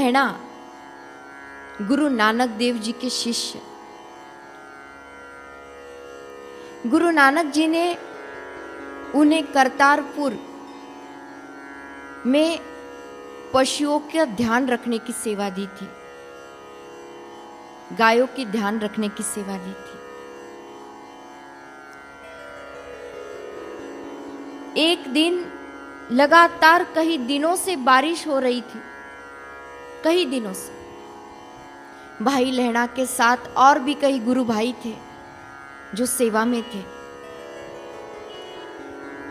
लहणा गुरु नानक देव जी के शिष्य। गुरु नानक जी ने उन्हें करतारपुर में पशुओं का ध्यान रखने की सेवा दी थी, गायों की ध्यान रखने की सेवा दी थी। एक दिन लगातार कई दिनों से बारिश हो रही थी, कई दिनों से। भाई लहणा के साथ और भी कई गुरु भाई थे जो सेवा में थे।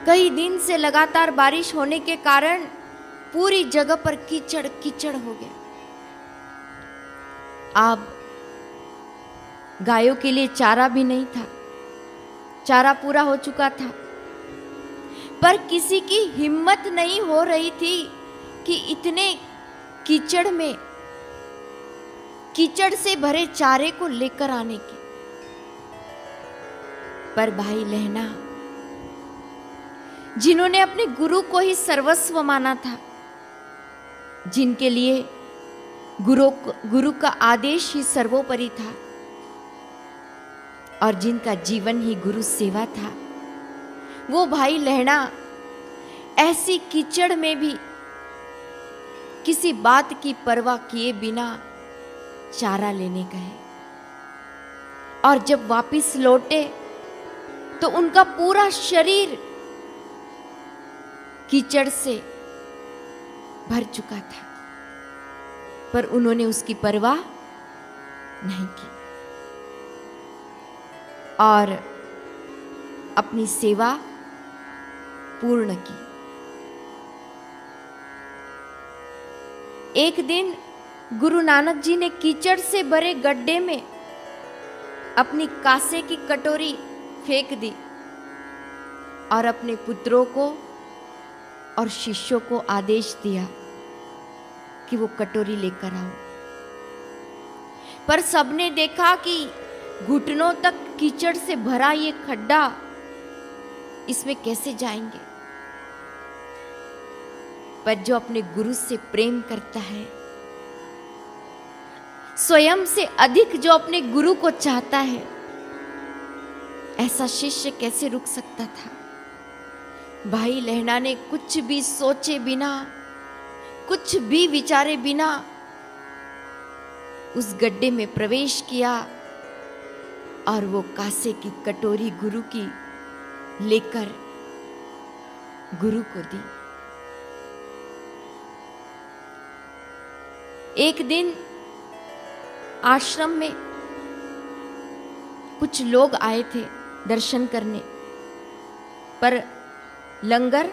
कई दिन से लगातार बारिश होने के कारण पूरी जगह पर कीचड़ कीचड़ हो गया। अब गायों के लिए चारा भी नहीं था, चारा पूरा हो चुका था, पर किसी की हिम्मत नहीं हो रही थी कि इतने कीचड़ में, कीचड़ से भरे चारे को लेकर आने की। पर भाई लहणा, जिन्होंने अपने गुरु को ही सर्वस्व माना था, जिनके लिए गुरु का आदेश ही सर्वोपरि था और जिनका जीवन ही गुरु सेवा था, वो भाई लहणा ऐसी कीचड़ में भी किसी बात की परवाह किए बिना चारा लेने गए। और जब वापस लौटे तो उनका पूरा शरीर कीचड़ से भर चुका था, पर उन्होंने उसकी परवाह नहीं की और अपनी सेवा पूर्ण की। एक दिन गुरु नानक जी ने कीचड़ से भरे गड्ढे में अपनी कांसे की कटोरी फेंक दी और अपने पुत्रों को और शिष्यों को आदेश दिया कि वो कटोरी लेकर आओ। पर सबने देखा कि घुटनों तक कीचड़ से भरा ये खड्डा, इसमें कैसे जाएंगे। पर जो अपने गुरु से प्रेम करता है, स्वयं से अधिक जो अपने गुरु को चाहता है, ऐसा शिष्य कैसे रुक सकता था। भाई लहणा ने कुछ भी सोचे बिना, कुछ भी विचारे बिना उस गड्ढे में प्रवेश किया और वो कांसे की कटोरी गुरु की लेकर गुरु को दी। एक दिन आश्रम में कुछ लोग आए थे दर्शन करने, पर लंगर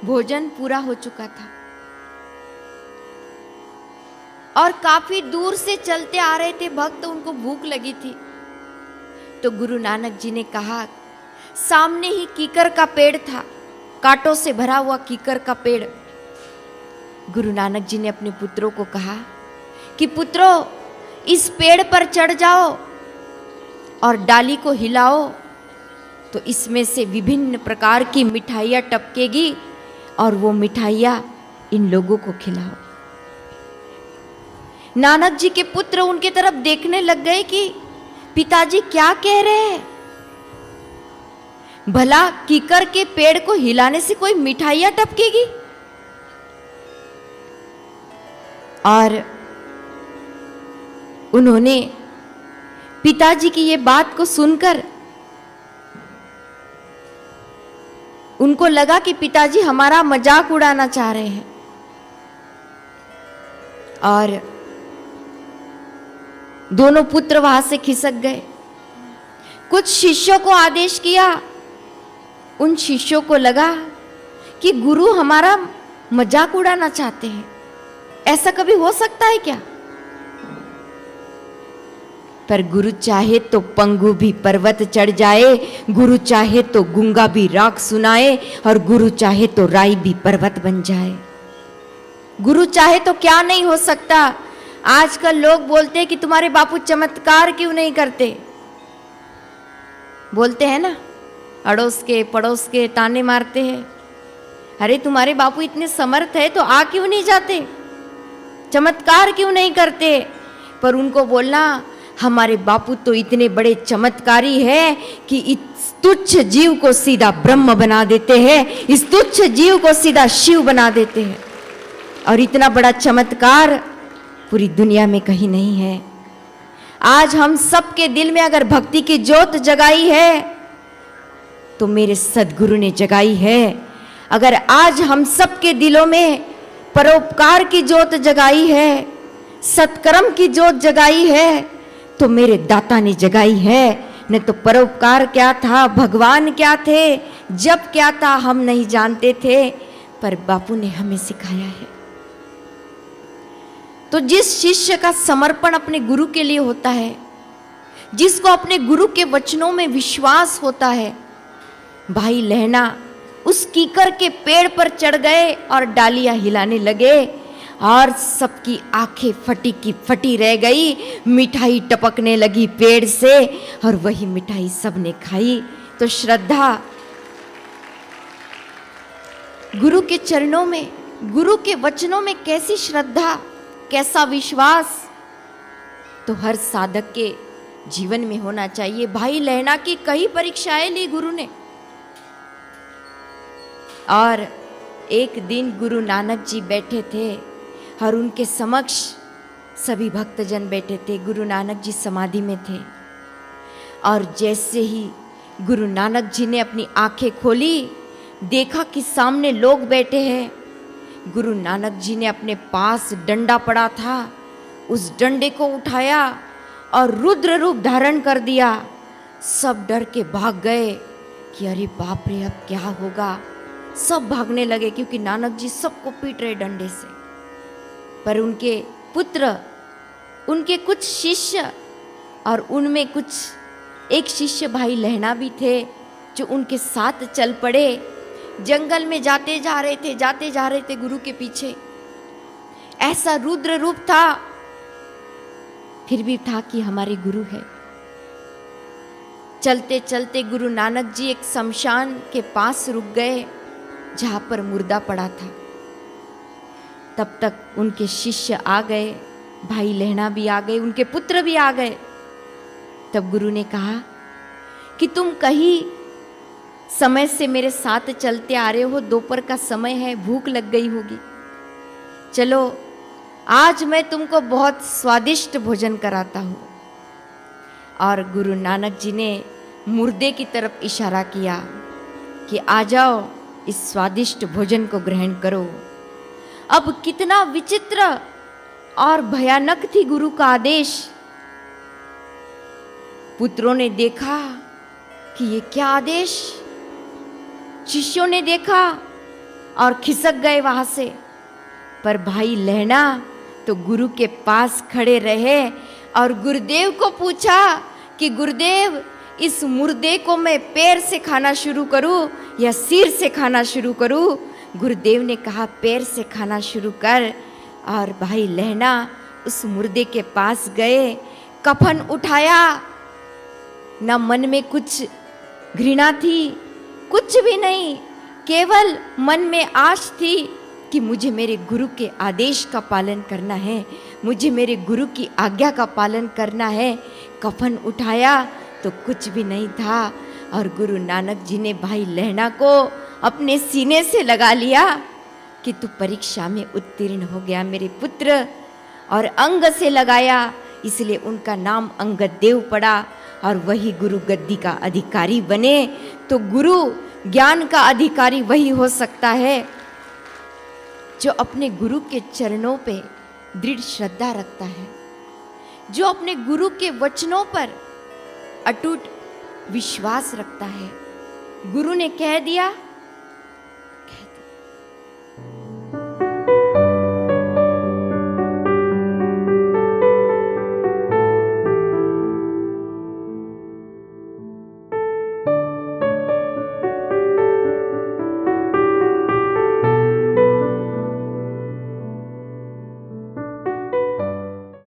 भोजन पूरा हो चुका था और काफी दूर से चलते आ रहे थे भक्त, उनको भूख लगी थी। तो गुरु नानक जी ने कहा, सामने ही कीकर का पेड़ था, कांटों से भरा हुआ कीकर का पेड़। गुरु नानक जी ने अपने पुत्रों को कहा कि पुत्रों, इस पेड़ पर चढ़ जाओ और डाली को हिलाओ तो इसमें से विभिन्न प्रकार की मिठाइयाँ टपकेगी और वो मिठाइयाँ इन लोगों को खिलाओ। नानक जी के पुत्र उनके तरफ देखने लग गए कि पिताजी क्या कह रहे हैं। भला कीकर के पेड़ को हिलाने से कोई मिठाइयाँ टपकेगी? और उन्होंने पिताजी की ये बात को सुनकर उनको लगा कि पिताजी हमारा मजाक उड़ाना चाह रहे हैं और दोनों पुत्र वहां से खिसक गए। कुछ शिष्यों को आदेश किया, उन शिष्यों को लगा कि गुरु हमारा मजाक उड़ाना चाहते हैं, ऐसा कभी हो सकता है क्या? पर गुरु चाहे तो पंगु भी पर्वत चढ़ जाए, गुरु चाहे तो गूंगा भी राग सुनाए और गुरु चाहे तो राई भी पर्वत बन जाए। गुरु चाहे तो क्या नहीं हो सकता। आजकल लोग बोलते हैं कि तुम्हारे बापू चमत्कार क्यों नहीं करते, बोलते हैं ना, अड़ोस के पड़ोस के ताने मारते हैं। अरे तुम्हारे बापू इतने समर्थ है तो आ क्यों नहीं जाते? चमत्कार क्यों नहीं करते? पर उनको बोलना, हमारे बापू तो इतने बड़े चमत्कारी है कि इस तुच्छ जीव को सीधा ब्रह्म बना देते हैं, इस तुच्छ जीव को सीधा शिव बना देते हैं, और इतना बड़ा चमत्कार पूरी दुनिया में कहीं नहीं है। आज हम सबके दिल में अगर भक्ति की ज्योत जगाई है तो मेरे सदगुरु ने जगाई है। अगर आज हम सबके दिलों में परोपकार की ज्योत जगाई है, सत्कर्म की ज्योत जगाई है, तो मेरे दाता ने जगाई है। न तो परोपकार क्या था, भगवान क्या थे, जब क्या था हम नहीं जानते थे, पर बापू ने हमें सिखाया है। तो जिस शिष्य का समर्पण अपने गुरु के लिए होता है, जिसको अपने गुरु के वचनों में विश्वास होता है, भाई लहना उस कीकर के पेड़ पर चढ़ गए और डालियां हिलाने लगे और सबकी आंखें फटी की फटी रह गई। मिठाई टपकने लगी पेड़ से और वही मिठाई सबने खाई। तो श्रद्धा गुरु के चरणों में, गुरु के वचनों में कैसी श्रद्धा, कैसा विश्वास, तो हर साधक के जीवन में होना चाहिए। भाई लहना की कई परीक्षाएं ली गुरु ने, और एक दिन गुरु नानक जी बैठे थे और उनके समक्ष सभी भक्तजन बैठे थे। गुरु नानक जी समाधि में थे और जैसे ही गुरु नानक जी ने अपनी आंखें खोली, देखा कि सामने लोग बैठे हैं। गुरु नानक जी ने अपने पास डंडा पड़ा था, उस डंडे को उठाया और रुद्र रूप धारण कर दिया। सब डर के भाग गए कि अरे बाप रे, अब क्या होगा। सब भागने लगे क्योंकि नानक जी सबको पीट रहे डंडे से। पर उनके पुत्र, उनके कुछ शिष्य और उनमें कुछ एक शिष्य भाई लहना भी थे जो उनके साथ चल पड़े। जंगल में जाते जा रहे थे गुरु के पीछे। ऐसा रुद्र रूप था, फिर भी था कि हमारे गुरु है। चलते चलते गुरु नानक जी एक शमशान के पास रुक गए जहां पर मुर्दा पड़ा था। तब तक उनके शिष्य आ गए, भाई लहना भी आ गए, उनके पुत्र भी आ गए। तब गुरु ने कहा कि तुम कहीं समय से मेरे साथ चलते आ रहे हो, दोपहर का समय है, भूख लग गई होगी, चलो आज मैं तुमको बहुत स्वादिष्ट भोजन कराता हूँ। और गुरु नानक जी ने मुर्दे की तरफ इशारा किया कि आ जाओ, इस स्वादिष्ट भोजन को ग्रहण करो। अब कितना विचित्र और भयानक थी गुरु का आदेश। पुत्रों ने देखा कि ये क्या आदेश, शिष्यों ने देखा और खिसक गए वहां से। पर भाई लहना तो गुरु के पास खड़े रहे और गुरुदेव को पूछा कि गुरुदेव, इस मुर्दे को मैं पैर से खाना शुरू करूं या सिर से खाना शुरू करूं? गुरुदेव ने कहा पैर से खाना शुरू कर। और भाई लहना उस मुर्दे के पास गए, कफन उठाया। न मन में कुछ घृणा थी, कुछ भी नहीं, केवल मन में आश थी कि मुझे मेरे गुरु के आदेश का पालन करना है, मुझे मेरे गुरु की आज्ञा का पालन करना है। कफन उठाया तो कुछ भी नहीं था और गुरु नानक जी ने भाई लहना को अपने सीने से लगा लिया कि तू परीक्षा में उत्तीर्ण हो गया मेरे पुत्र, और अंग से लगाया, इसलिए उनका नाम अंगद देव पड़ा और वही गुरु गद्दी का अधिकारी बने। तो गुरु ज्ञान का अधिकारी वही हो सकता है जो अपने गुरु के चरणों पे दृढ़ श्रद्धा रखता है, जो अपने गुरु के वचनों पर अटूट विश्वास रखता है। गुरु ने कह दिया